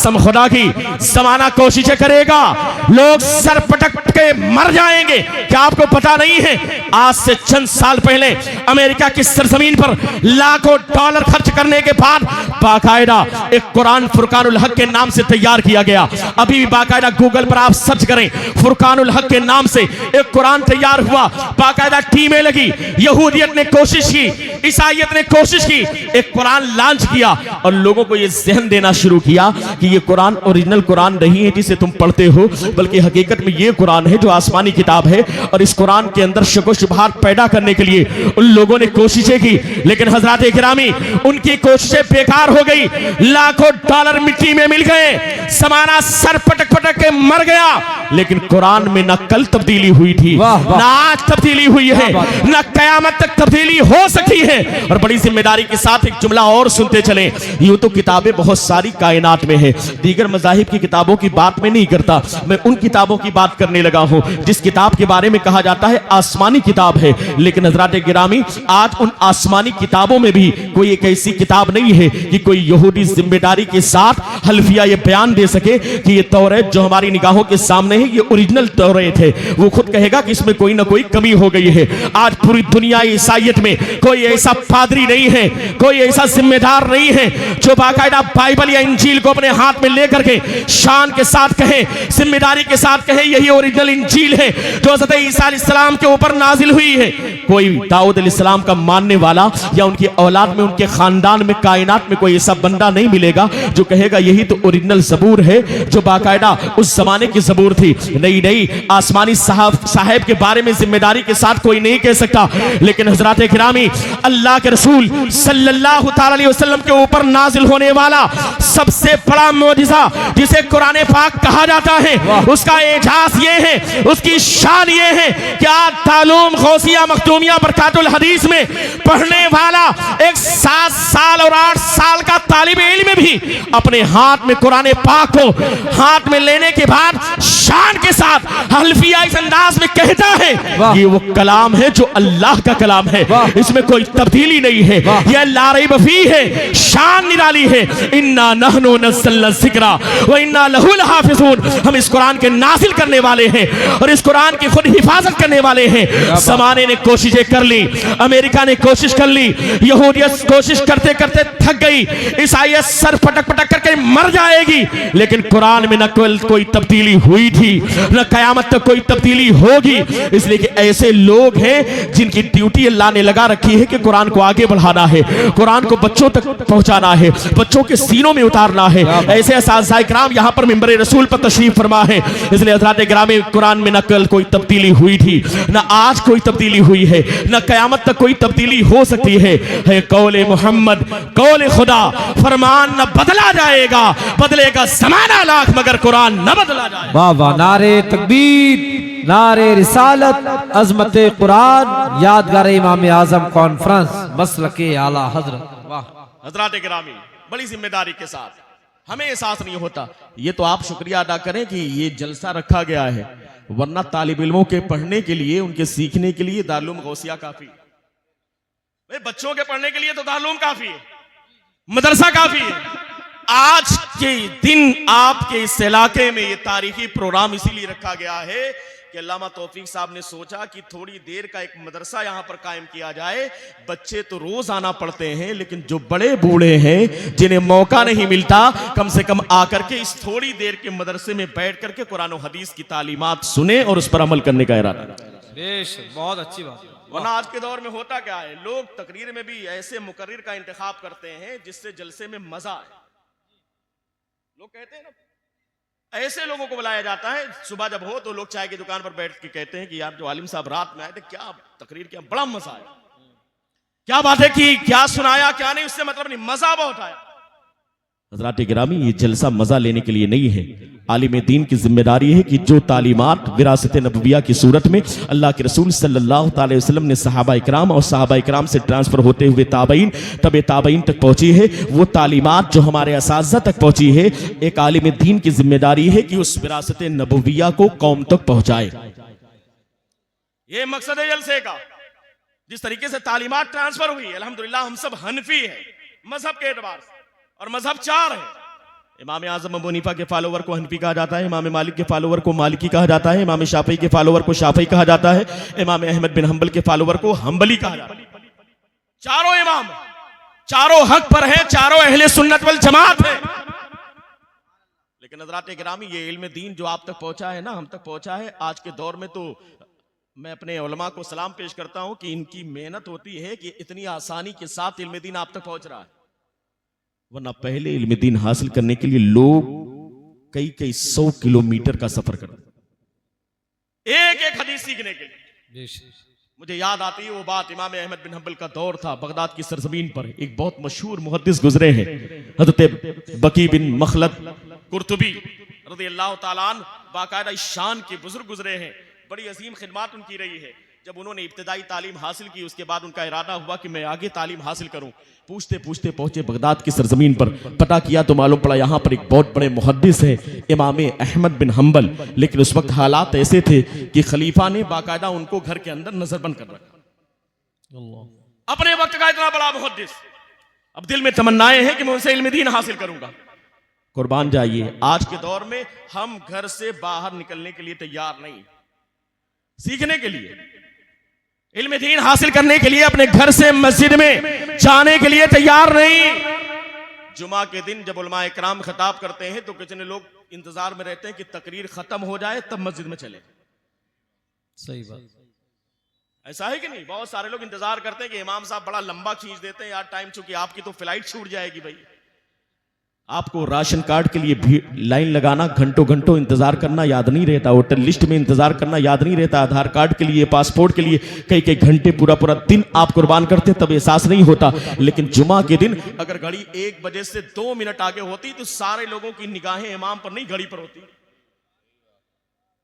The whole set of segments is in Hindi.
कसम खुदा की, जमाना कोशिशें करेगा, लोग सर पटक के मर जाएंगे। क्या आपको पता नहीं है, आज से चंद साल पहले अमेरिका की सरजमीन पर लाखों डॉलर खर्च करने के बाद बाकायदा एक कुरान फुरकानुल हक के नाम से तैयार किया गया। अभी भी बाकायदा गूगल पर आप सर्च करें, फुरकानुल हक के नाम से एक कुरान तैयार हुआ, बाकायदा टीमें लगी, यहूदियत ने कोशिश की, ईसाईयत ने कोशिश की, एक कुरान लॉन्च किया और लोगों को यह जहन देना शुरू किया कि यह कुरान ओरिजिनल कुरान नहीं है जिसे तुम पढ़ते हो, बल्कि हकीकत में यह कुरान है जो आसमानी किताब है। और इस कुरान के अंदर शक व शुबहात पैदा करने के लिए उन लोगों ने कोशिशें की, लेकिन हजरात गिरामी उनकी कोशिशें बेकार हो गई। लाखों डॉलर मिट्टी में मिल गए, समाना सर पटक पटक के मर गया, लेकिन कुरान में न कल तब्दीली हुई थी, न आज तब्दीली हुई है, न कयामत तक तब्दीली हो सकती है। और बड़ी जिम्मेदारी के साथ एक जुमला और सुनते चले, यूं तो किताबें बहुत सारी कायनात में है, दीगर मज़ाहिब की किताबों की बात में नहीं करता, मैं उन किताबों की बात करने लगा हूं जिस किताब के बारे में कहा जाता है आसमानी किताब है। लेकिन हजरात गिरामी, आज उन आसमानी किताबों में भी कोई एक ऐसी किताब नहीं है कि कोई यहूदी जिम्मेदारी के साथ हल्फिया ये बयान दे सके कि ये तौरात जो हमारी निगाहों के सामने है ये ओरिजिनल तौरात है। वो खुद कहेगा कि इसमें कोई ना कोई कमी हो गई है। आज पूरी दुनिया ईसाईयत में कोई ऐसा पादरी नहीं है, कोई ऐसा जिम्मेदार नहीं है जो बाकायदा बाइबल या इंजील को अपने हाथ में लेकर के शान के साथ कहे, जिम्मेदारी के साथ कहे यही ओरिजिनल इंजील है जो हज़रत ईसा अलैहिस्सलाम के ऊपर नाजिल हुई है। कोई दाऊद अलैहिस्सलाम का मानने वाला या उनकी औलाद में, उनके खानदान में, कायनात में कोई ऐसा बंदा नहीं मिलेगा जो कहेगा यही तो ओरिजिनल ज़बूर है जो बाकायदा उस जमाने की ज़बूर थी। नहीं नहीं, आसमानी साहब के बारे में जिम्मेदारी के साथ कोई नहीं कह सकता। लेकिन हजरात गिरामी, अल्लाह के रसूल सल्लल्लाहु तआला अलैहि वसल्लम के ऊपर नाजिल होने वाला सबसे बड़ा मौजिज़ा जिसे कुरान पाक कहा जाता है, उसका एजाज ये है, उसकी शान ये है कि आज तालूम गौसिया मखदूमिया बरकातुल हदीस में पढ़ने वाला एक 7 साल और 8 साल का तालिब इल्म भी अपने हाथ में कुरान पाक को हाथ में लेने के बाद शान के साथ हल्फिया इस अंदाज में कहता है ये वो कलाम है जो अल्लाह का कलाम है, इसमें कोई तब्दीली नहीं है, यह ला रैब फीह है, शान निराली है। इन्ना नहनु नज़्ज़लना ज़िक्रा व इन्ना लहु लहाफ़िज़ून, हम इस कुरान के नाजिल करने वाले हैं और इस कुरान की खुद हिफाजत करने वाले हैं। ज़माने ने कोशिशें कर ली, अमेरिका ने कोशिश कर ली, यहूदियत कोशिश करते करते थक गई, ईसाईयत सर पटक पटक करके मर जाएगी, लेकिन कुरान में न कोई तब्दीली हुई थी, न कयामत तक कोई तब्दीली होगी। इसलिए कि ऐसे लोग हैं जिनकी ड्यूटी अल्लाह ने लगा रखी है कि कुरान को आगे बढ़ाना है, कुरान को बच्चों तक पहुंचाना है, बच्चों के सीनों में उतारना है। ऐसे असातिज़ाए किराम यहाँ पर मिंबर रसूल पर तशरीफ फरमा है। इसलिए हज़रात गिरामी, कुरान में न कल कोई तब्दीली हुई थी, न आज कोई तब्दीली हुई है, न कयामत तक कोई तब्दीली हो सकती है कौले मोहम्मद, कौले खुदा, फरमान न बदला जाएगा, बदलेगा ज़माना लाख मगर कुरान न बदला जाएगा। वाह वाह, नारे तकबीर, नारे रिसालत, अज़मत कुरान, यादगार इमाम आज़म कॉन्फ्रेंस, मसलके आला हज़रत। वाह हज़रात गिरामी, बड़ी जिम्मेदारी के साथ हमें एहसास नहीं होता। ये तो आप शुक्रिया अदा करें कि ये जलसा रखा गया है, वरना तालिब इल्मों के पढ़ने के लिए, उनके सीखने के लिए दारुल गौसिया काफी, बच्चों के पढ़ने के लिए तो दारुल काफी है, मदरसा काफी है। आज के दिन आपके इस इलाके में ये तारीखी प्रोग्राम इसीलिए रखा गया है कि अल्लामा तौफीक साहब ने सोचा कि थोड़ी देर का एक मदरसा यहां पर कायम किया जाए। बच्चे तो रोज आना पड़ते हैं, लेकिन जो बड़े बूढ़े हैं जिन्हें मौका नहीं मिलता, कम से कम आकर के इस थोड़ी देर के मदरसे में बैठ करके कुरान और हदीस की तालीमात सुने और उस पर अमल करने का इरादा। बहुत अच्छी बात। वरना आज के दौर में होता क्या है, लोग तकरीर में भी ऐसे मुकर्रिर का इंतखाब करते हैं जिससे जलसे में मजा आए। लोग कहते हैं ना, ऐसे लोगों को बुलाया जाता है, सुबह जब हो तो लोग चाय की दुकान पर बैठ के कहते हैं कि यार जो आलिम साहब रात में आए थे, क्या तकरीर किया, बड़ा मजा आया, क्या बात है कि क्या सुनाया क्या नहीं, उससे मतलब नहीं, मजा बहुत आया। हज़रात गिरामी, ये जलसा मजा लेने के लिए नहीं है। आलिम दीन की जिम्मेदारी है कि जो तालीमात विरासत नबविया की सूरत में अल्लाह के रसूल सल्लल्लाहु अलैहि वसल्लम ने सहाबा इकराम और सहाबा इकराम से ट्रांसफर होते हुए ताबईन, तब ताबईन तक पहुंची है, वो तालीमात जो हमारे असातिज़ा तक पहुंची है, एक आलिम दीन की जिम्मेदारी है कि उस विरासत नबविया को कौम तक पहुंचाए। ये मकसद है जलसे का। जिस तरीके से तालीमात ट्रांसफर हुई, अल्हम्दुलिल्लाह हम सब हनफी है मजहब के एतबार से, और मजहब 4 है, इमाम आजम अबू हनीफा के फॉलोवर को हनफी कहा जाता है, इमाम मालिक के फॉलोवर को मालिकी कहा जाता है, इमाम शाफी के फॉलोवर को शाफी कहा जाता है, इमाम अहमद बिन हंबल के फॉलोवर को हंबली कहा जाता है। चारों इमाम चारों हक पर हैं, चारों अहले सुन्नत वल जमात है। लेकिन हज़रात गिरामी, ये इल्म दीन जो आप तक पहुंचा है ना, हम तक पहुंचा है आज के दौर में, तो मैं अपने उलमा को सलाम पेश करता हूं कि इनकी मेहनत होती है कि इतनी आसानी के साथ इल्म दीन आप तक पहुंच रहा है। वरना पहले इल्म दीन हासिल करने के लिए लोग कई कई 100 किलोमीटर का सफर करते, एक एक हदीस सीखने के लिए। मुझे याद आती है वो बात, इमाम अहमद बिन हंबल का दौर था, बगदाद की सरजमीन पर एक बहुत मशहूर मुहद्दिस गुजरे हैं, हजरत बकी बिन मखलद कुर्तुबी रज़ियल्लाहु ताला अन्हु, बाकायदा इस शान के बुजुर्ग गुजरे हैं, बड़ी अजीम खिदमत उनकी रही है। जब उन्होंने इब्तिदाई तालीम हासिल की, उसके बाद उनका इरादा हुआ कि मैं आगे तालीम हासिल करूं। पूछते पूछते पहुंचे बगदाद की सरजमीन पर, पता किया तो मालूम पड़ा यहाँ पर एक बहुत बड़े मुहद्दिस है इमाम अहमद बिन हंबल। लेकिन उस वक्त हालात ऐसे थे कि खलीफा ने बाकायदा उनको घर के अंदर नजरबंद कर रखा। अपने वक्त का इतना बड़ा मुहद्दिस, अब दिल में तमन्नाएं हैं कि मैं उनसे इल्म दीन हासिल करूंगा। कुर्बान जाइए, आज के दौर में हम घर से बाहर निकलने के लिए तैयार नहीं, सीखने के लिए, इल्म दीन हासिल करने के लिए अपने घर से मस्जिद में जाने के लिए तैयार नहीं। जुमा के दिन जब उलमा इकराम खिताब करते हैं तो कितने लोग इंतजार में रहते हैं कि तकरीर खत्म हो जाए तब मस्जिद में चले। सही बात, ऐसा है कि नहीं? बहुत सारे लोग इंतजार करते हैं कि इमाम साहब बड़ा लंबा खींच देते हैं, यार टाइम, चूंकि आपकी तो फ्लाइट छूट जाएगी भाई। आपको राशन कार्ड के लिए लाइन लगाना, घंटों घंटों इंतजार करना याद नहीं रहता, वोटर लिस्ट में इंतजार करना याद नहीं रहता, आधार कार्ड के लिए, पासपोर्ट के लिए कई कई घंटे, पूरा पूरा दिन आप कुर्बान करते तब एहसास नहीं होता। लेकिन जुमा के दिन अगर घड़ी 1 बजे से 2 मिनट आगे होती तो सारे लोगों की निगाहें इमाम पर नहीं घड़ी पर होती।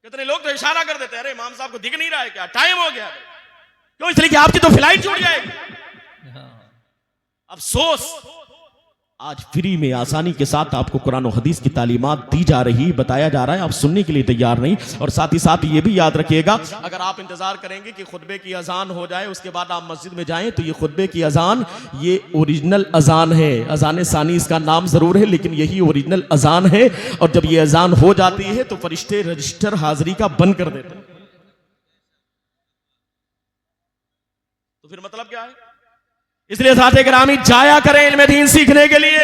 कितने लोग तो इशारा कर देते हैं, अरे इमाम साहब को दिख नहीं रहा है क्या, टाइम हो गया। क्यों? इसलिए कि आपकी तो फ्लाइट छूट जाएगी। अफसोस, आज फ्री में आसानी के साथ आपको कुरान और हदीस की तालीमात दी जा रही, बताया जा रहा है, आप सुनने के लिए तैयार नहीं। और साथ ही साथ ये भी याद रखिएगा, अगर आप इंतजार करेंगे कि खुतबे की अजान हो जाए उसके बाद आप मस्जिद में जाएं, तो ये खुतबे की अजान ये ओरिजिनल अजान है। अजान सानी इसका नाम जरूर है, लेकिन यही ओरिजिनल अजान है। और जब ये अजान हो जाती है तो फरिश्ते रजिस्टर हाजिरी का बंद कर देते हैं। तो फिर मतलब क्या है? इसलिए साथे गिरामी, जाया करें इल्म दीन सीखने के लिए।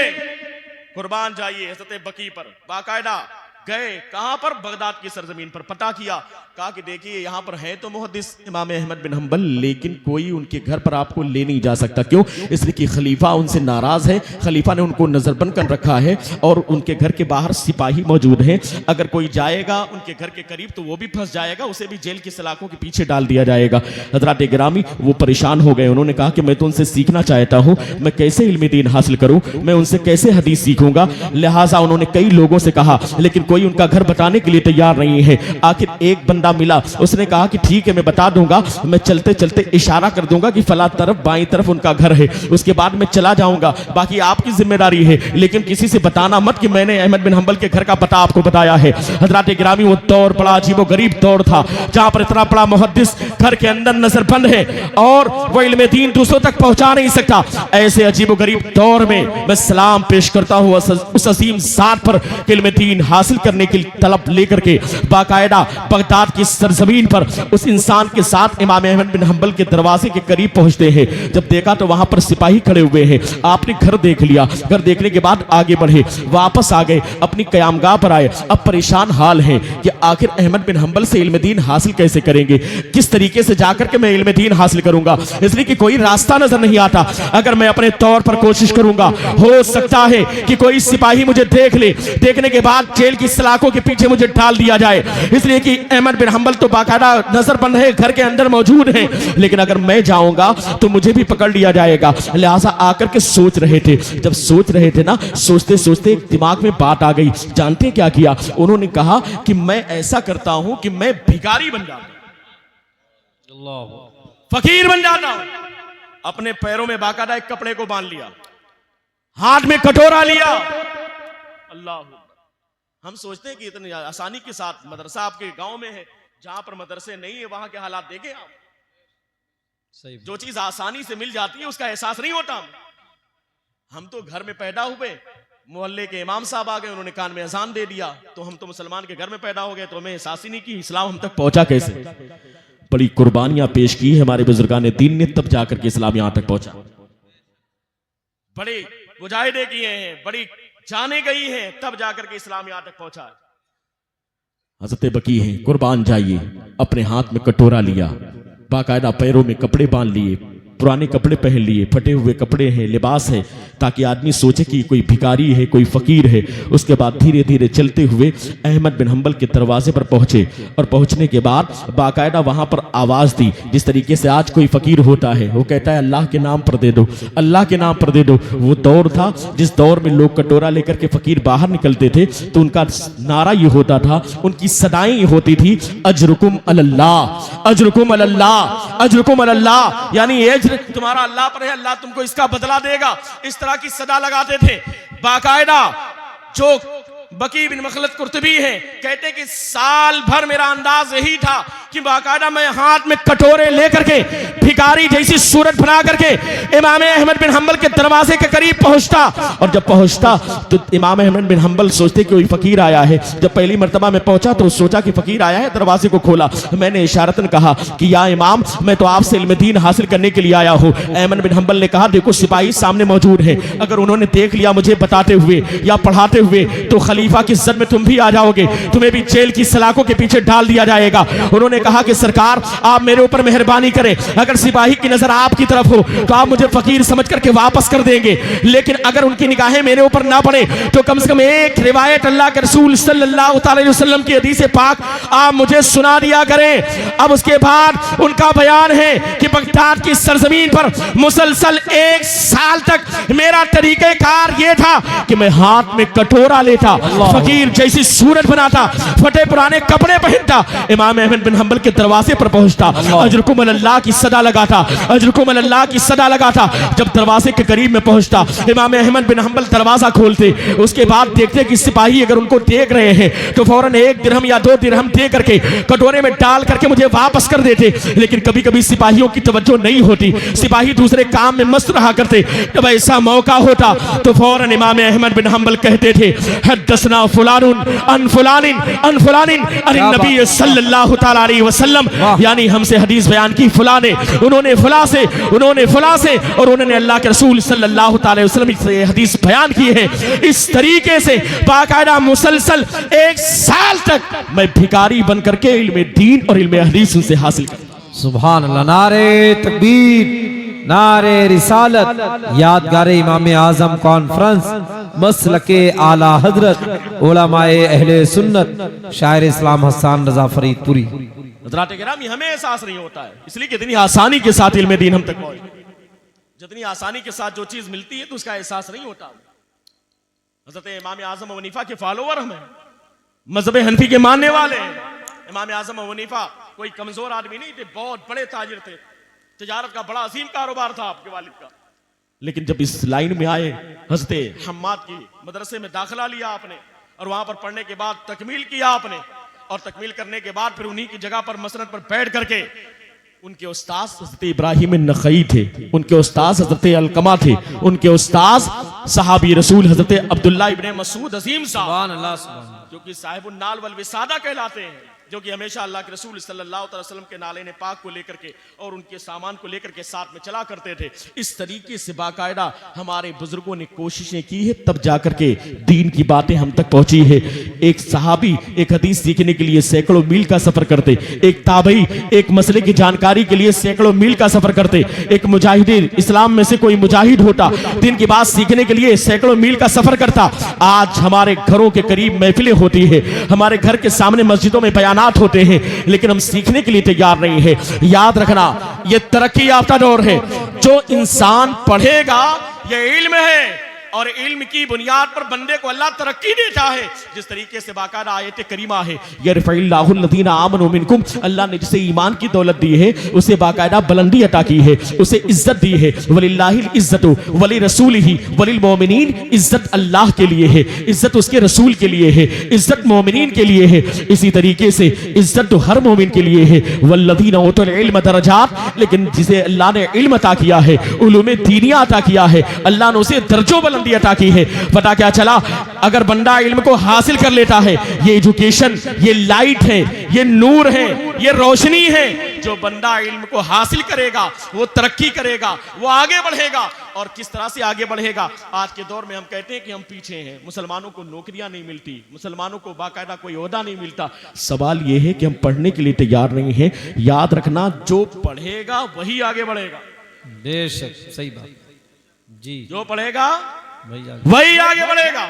कुर्बान जाइए, हज़रत बकी पर बाकायदा गए, कहां पर? बगदाद की सरजमीन पर। पता किया, कहा कि देखिए यहां पर है तो मुहद्दिस इमाम अहमद बिन हंबल, लेकिन कोई उनके घर पर आपको ले नहीं जा सकता। क्यों? इसलिए कि खलीफा उनसे नाराज है, खलीफा ने उनको नजरबंद कर रखा है और उनके घर के बाहर सिपाही मौजूद हैं। अगर कोई जाएगा उनके घर के करीब तो वो भी फंस जाएगा, उसे भी जेल की सलाखों के पीछे डाल दिया जाएगा। हज़रात गिरामी, वो परेशान हो गए। उन्होंने कहा कि मैं तो उनसे सीखना चाहता हूं, मैं कैसे इल्म दीन हासिल करूं, मैं उनसे कैसे हदीस सीखूंगा। लिहाजा उन्होंने कई लोगों से कहा, लेकिन कोई उनका घर बताने के लिए तैयार नहीं है। आखिर एक बंदा मिला, उसने कहा कि ठीक है मैं बता दूंगा, मैं चलते चलते इशारा कर दूंगा कि फला तरफ, बाईं तरफ उनका घर है, उसके बाद मैं चला जाऊंगा, बाकी आपकी जिम्मेदारी है, लेकिन किसी से बताना मत कि मैंने अहमद बिन हंबल के घर का पता आपको बताया है। हज़रात गिरामी, वो दौर बड़ा अजीबो गरीब दौर था, जहां पर इतना बड़ा मुहद्दिस घर के अंदर नजरबंद है और वो इल्म दीन दूसरों तक पहुंचा नहीं सकता। ऐसे अजीबो गरीब दौर में मैं सलाम पेश करता हूं उस अजीम ज़ात पर, इल्म दीन हासिल करने की तलब लेकर के बाकायदा बगदाद की सरजमीन पर उस इंसान के साथ इमाम अहमद बिन हंबल के दरवाजे के करीब पहुंचते हैं। जब देखा तो वहां पर सिपाही खड़े हुए हैं। आपने घर देख लिया, घर देखने के बाद आगे बढ़े, वापस आ गए, अपनी कयामगाह पर आए। अब परेशान हाल है कि आखिर अहमद बिन हंबल से इल्म दीन हासिल कैसे करेंगे, किस तरीके से जाकर के मैं इल्म दीन हासिल करूंगा। इसलिए कि कोई रास्ता नजर नहीं आता। अगर मैं अपने तौर पर कोशिश करूंगा, हो सकता है कि कोई सिपाही मुझे देख ले, देखने के बाद जेल की सलाखों के पीछे मुझे डाल दिया जाए। इसलिए कि अहमद बिन हंबल तो बाकायदा नजरबंद है, घर के अंदर मौजूद हैं, लेकिन अगर मैं जाऊंगा तो मुझे भी पकड़ लिया जाएगा। लिहाजा आकर के सोच रहे थे, जब सोच रहे थे ना, सोचते सोचते दिमाग में बात आ गई। जानते क्या किया उन्होंने? कहा कि मैं ऐसा करता हूं कि मैं भिखारी बन जाता हूं, फकीर बन जाता हूं। अपने पैरों में बाकायदा एक कपड़े को बांध लिया, हाथ में कटोरा लिया। अल्लाह, हम सोचते हैं कि इतनी आसानी के साथ मदरसा आपके गांव में है, जहां पर मदरसे नहीं है वहां के हालात देखें आप। सही, जो चीज आसानी से मिल जाती है उसका एहसास नहीं होता। हम तो घर में पैदा हुए, मोहल्ले के इमाम साहब आ गए, उन्होंने कान में अजान दे दिया, तो हम तो मुसलमान के घर में पैदा हो गए, तो हमें एहसास ही नहीं कि इस्लाम हम तक पहुंचा कैसे। बड़ी कुर्बानियां पेश की है हमारे बुजुर्गान दीन ने, तब जाकर के इस्लाम यहां तक पहुंचा। बड़ी मुजाहिदे किए हैं, बड़ी जाने गई हैं, तब जाकर के इस्लाम यहां तक पहुंचा। हजरत बकी हैं, कुर्बान जाइए, अपने हाथ में कटोरा लिया, बाकायदा पैरों में कपड़े बांध लिए, पुराने कपड़े पहन लिए, फटे हुए कपड़े हैं, लिबास है, ताकि आदमी सोचे कि कोई भिखारी है, कोई फकीर है। उसके बाद धीरे धीरे चलते हुए अहमद बिन हंबल के दरवाजे पर पहुंचे, और पहुंचने के बाद बाकायदा वहां पर आवाज दी, जिस तरीके से आज कोई फकीर होता है, वो कहता है अल्लाह के नाम पर दे दो, अल्लाह के नाम पर दे दो। वो दौर था जिस दौर में लोग कटोरा लेकर के फकीर बाहर निकलते थे, तो उनका नारा ये होता था, उनकी सदाएं ये होती थी, अजरुकुम अलल्लाह, अजरुकुम अलल्लाह, अजरुकुम अलल्लाह, यानी तुम्हारा अल्लाह पर है, अल्लाह तुमको इसका बदला देगा। इस तरह की सदा लगाते थे। बाकायदा जो बकी बिन मखलद कुर्तबी है, कहते कि साल भर मेरा अंदाज यही था कि बाकायदा मैं हाथ में कटोरे लेकर के भिखारी जैसी सूरत बना करके इमाम अहमद बिन हंबल के दरवाजे के करीब पहुंचता, और जब पहुंचता तो इमाम अहमद बिन हंबल सोचते कि कोई फकीर आया है। जब पहली मर्तबा में पहुंचा तो सोचा कि फकीर आया है, दरवाजे को खोला, मैंने इशारतन कहा कि या इमाम, मैं तो आपसे इल्म दीन हासिल करने के लिए आया हूं। अहमद बिन हंबल ने कहा, देखो सिपाही सामने मौजूद है, अगर उन्होंने देख लिया मुझे बताते हुए या पढ़ाते हुए, तो खलीफा की इज्जत में तुम भी आ जाओगे, तुम्हें भी जेल की सलाखों के पीछे डाल दिया जाएगा। उन्होंने कहा कि सरकार आप मेरे ऊपर मेहरबानी करें, अगर सिपाही की नजर आपकी तरफ हो तो आप मुझे फकीर समझ करके वापस कर देंगे, लेकिन अगर उनकी निगाहें मेरे ऊपर ना पड़े तो कम से कम एक रिवायत अल्लाह के रसूल सल्लल्लाहु अलैहि वसल्लम की हदीस पाक आप मुझे सुना दिया करें। अब उसके बाद उनका बयान है कि बगदाद की सरजमीन पर मुसलसल 1 साल तक मेरा तरीकेकार यह था कि मैं हाथ में कटोरा लेता, फकीर जैसी सूरत बनाता, फटे पुराने कपड़े पहनता, इमाम अहमद बिन हंबल के दरवाजे पर पहुंचता, अजरुकुम अल्लाह की सदा लगाता, अजरुकुम अल्लाह की सदा लगाता। जब दरवाजे के करीब में पहुंचता, इमाम अहमद बिन हंबल दरवाजा खोलते, उसके बाद देखते कि सिपाही अगर उनको देख रहे हैं तो फौरन 1 दिरहम या 2 दिरहम दे करके कटोरे में डाल करके मुझे वापस कर देते। लेकिन कभी कभी सिपाहियों की तवज्जो नहीं होती, सिपाही दूसरे काम में मस्त रहा करते। जब ऐसा मौका होता तो फौरन इमाम अहमद बिन हंबल कहते थे, हद्दसना फुलानुन अन फुलानिन अन फुलानिन अन नबी सल्लल्लाहु तआला अलैहि वसल्लम, यानी हमसे हदीस बयान की फुला ने, उन्होंने फुला से, उन्होंने फुला से, और उन्होंने अल्लाह के रसूल सल्लल्लाहु तआला अलैहि वसल्लम से हदीस बयान की है। इस तरीके से बाकायदा मुसलसल 1 साल तक मैं भिखारी बन करके इल्म दीन और इल्म हदीस से हासिल कर। सुभान अल्लाह, नारे तकबीर, नारे रिसालत, यादगार इमाम आजम कॉन्फ्रेंस, मसलके आला हजरत उलमाए अहले सुन्नत शायर इस्लाम हसन रजा फरीदपुरी। हज़रात किराम, हमें एहसास नहीं होता है इसलिए कितनी आसानी के साथ इल्म दीन हम तक पहुंचे, जितनी आसानी के साथ जो चीज मिलती है तो उसका एहसास नहीं होता। हज़रत इमाम आज़म अबू हनीफा के फॉलोवर हमें, मजहब हनफी के मानने वाले हैं। इमाम आज़म अबू हनीफा कोई कमजोर आदमी नहीं थे, बहुत बड़े ताजिर थे, तिजारत का बड़ा अजीम कारोबार था आपके वालिद का। लेकिन जब इस लाइन में आए, हज़रत हम्माद की मदरसे में दाखिला लिया आपने, और वहां पर पढ़ने के बाद तकमील किया आपने, और तकमील करने के बाद फिर उन्हीं की जगह पर मसनद पर बैठ करके उनके उस्ताद हज़रत इब्राहिम नखई थे, उनके उस्ताद हज़रत अलकमा थे, उनके उस्ताद सहाबी रसूल हज़रत अब्दुल्ला इब्ने मसूद अजीम साहब, जो कि साहिबुन नाल वल विसादा कहलाते हैं, जो कि हमेशा अल्लाह के रसूल सल्लल्लाहु अलैहि वसल्लम के नाले ने पाक को लेकर के और उनके सामान को लेकर के साथ में चला करते थे। इस तरीके से बाकायदा हमारे बुजुर्गों ने कोशिशें की है, तब जाकर के दीन की बातें हम तक पहुंची है। एक सहाबी एक हदीस सीखने के लिए सैकड़ों मील का सफर करते, एक ताबई एक मसले की जानकारी के लिए सैकड़ों मील का सफर करते, एक मुजाहिदीन इस्लाम में से कोई मुजाहिद होता दीन की बात सीखने के लिए सैकड़ों मील का सफर करता। आज हमारे घरों के करीब महफिलें होती है, हमारे घर के सामने मस्जिदों में बयान होते हैं, लेकिन हम सीखने के लिए तैयार नहीं है। याद रखना, यह तरक्की याफ्ता दौर है। जो इंसान पढ़ेगा यह इल्म है, और इल्म की बुनियाद पर बंदे को अल्लाह तरक्की देता है। जिस तरीके से बाकायदा आयत करीमा है, यरफ़इल्लाहुल लज़ीना आमनू मिनकुम, अल्लाह ने जिसे ईमान की दौलत दी है उसे बाकायदा बुलंदी अता की है, उसे इज्जत दी है। वलिल्लाहिल इज्जतु वली रसूलिही वलिल मोमिनीन, इज्जत अल्लाह के लिए है, इज्जत उसके रसूल के लिए है, इज्जत मोमिनीन के लिए है। इसी तरीके से इज्जत तो हर मोमिन के लिए है। वल्लज़ीना उतुल इल्म दरजात, लेकिन जिसे अल्लाह ने इल्म अता किया है, उलूम दीनिया अता किया है, अल्लाह ने उसे दर्जों बुलंद बुलंदी अता की है। पता क्या चला, अगर बंदा इल्म को हासिल कर लेता है, ये एजुकेशन, ये लाइट है, ये नूर है, ये रोशनी है। जो बंदा इल्म को हासिल करेगा वो तरक्की करेगा, वो आगे बढ़ेगा। और किस तरह से आगे बढ़ेगा? आज के दौर में हम कहते हैं कि हम पीछे हैं, मुसलमानों को नौकरियां नहीं मिलती, मुसलमानों को बाकायदा कोई ओहदा नहीं मिलता। सवाल यह है कि हम पढ़ने के लिए तैयार नहीं हैं। याद रखना, जो पढ़ेगा वही आगे बढ़ेगा। बेशक सही बात जी, जो पढ़ेगा भैया वही आगे बढ़ेगा।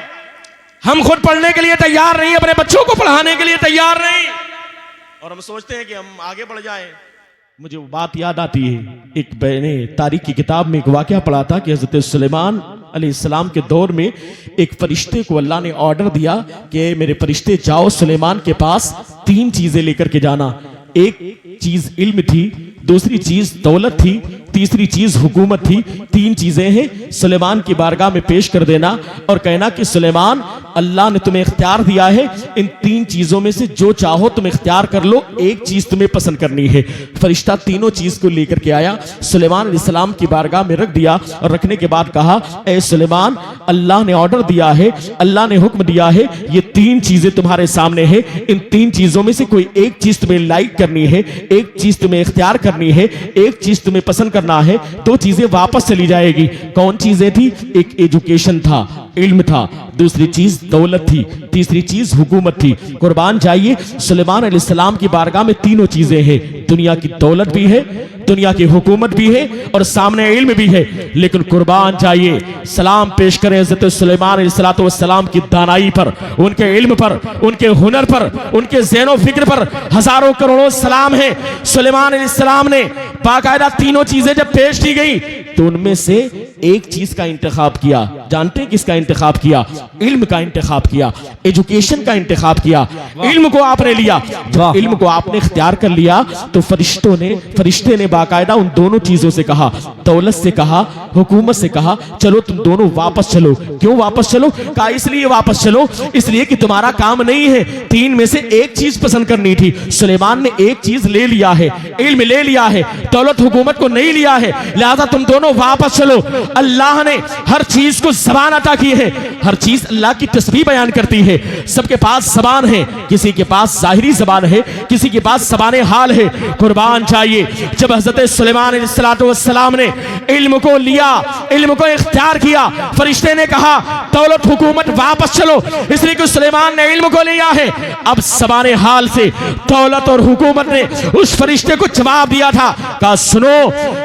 हम खुद पढ़ने के लिए तैयार नहीं, अपने बच्चों को पढ़ाने के लिए तैयार नहीं, और हम सोचते हैं कि हम आगे बढ़ जाएं। मुझे वो बात याद आती है, एक मैंने तारीख की किताब में एक वाकया पढ़ा था कि हजरत सुलेमान अलैहिस्सलाम के दौर में एक फरिश्ते को अल्लाह ने ऑर्डर दिया कि मेरे फरिश्ते जाओ सुलेमान के पास 3 चीजें लेकर के जाना। एक चीज इल्म थी, दूसरी चीज दौलत थी, तीसरी चीज हुकूमत थी। 3 चीजें हैं, सुलेमान की बारगाह में पेश कर देना और कहना कि सुलेमान, अल्लाह ने तुम्हें इख्तियार दिया है, इन 3 चीजों में से जो चाहो तुम इख्तियार कर लो, एक चीज तुम्हें पसंद करनी है। फरिश्ता तीनों चीज को लेकर के आया, सुलेमान अलैहिस्सलाम की बारगाह में रख दिया और रखने के बाद कहा, ए सुलेमान, अल्लाह ने ऑर्डर दिया है, अल्लाह ने हुक्म दिया है, ये 3 चीजें तुम्हारे सामने है। इन 3 चीजों में से कोई एक चीज तुम्हें लाइक करनी है, एक चीज तुम्हें इख्तियार करनी है, एक चीज तुम्हें पसंद करना है, 2 चीजें वापस चली जाएगी। कौन चीजें थी? एक एजुकेशन था, इल्म था, दूसरी चीज दौलत थी, तीसरी चीज हुकूमत थी। कुर्बान जाइए, सुलेमान अलैहिस्सलाम की बारगाह में तीनों चीजें हैं। दुनिया की दौलत भी है, दुनिया की हुकूमत भी है और सामने इल्म भी है। लेकिन कुर्बान जाइए, सलाम पेश करें हज़रत सुलेमान अलैहिस्सलाम की दानाई पर, उनके इल्म पर, उनके हुनर पर, उनके ज़हन व फिक्र पर हजारों करोड़ों सलाम है। सुलेमान अलैहिस्सलाम ने बाकायदा तीनों चीजें जब पेश की गई तो उनमें से एक चीज का इंतखाब किया। जानते हैं किसका इंतखाब किया? इल्म का इंतखाब किया, एजुकेशन का इंतखाब किया। इल्म को आपने लिया, जब इल्म को आपने इख्तियार कर लिया तो फरिश्ते ने बाकायदा उन दोनों चीजों से कहा, दौलत से कहा, हुकूमत से कहा, चलो तुम दोनों वापस चलो। क्यों वापस चलो? कहा इसलिए वापस चलो, इसलिए कि तुम्हारा काम नहीं है 3 में से एक चीज पसंद करनी थी। सुलेमान ने एक चीज ले लिया है, इल्म ले लिया है, दौलत हुकूमत को नहीं लिया है, लिहाजा तुम दोनों वापस चलो। अल्लाह ने हर चीज को ज़बान अता की है, हर चीज अल्लाह की तस्बीह बयान करती है। सबके पास ज़बान है, किसी के पास ज़ाहिरी ज़बान है, किसी के पास ज़बान हाल है। कुर्बान चाहिए, जब हज़रत सुलेमान अलैहिस्सलाम ने इल्म को लिया, इल्म को इख्तियार किया, फरिश्ते ने कहा दौलत हुकूमत वापस चलो, इसलिए कि सुलेमान ने इल्म को लिया है। अब ज़बान हाल से दौलत और हुकूमत ने उस फरिश्ते को जवाब दिया था, कहा सुनो,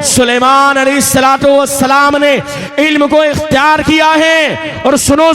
सुलेमान अलैहिस्सलाम ने इल्म को इख्तियार किया है और सुनो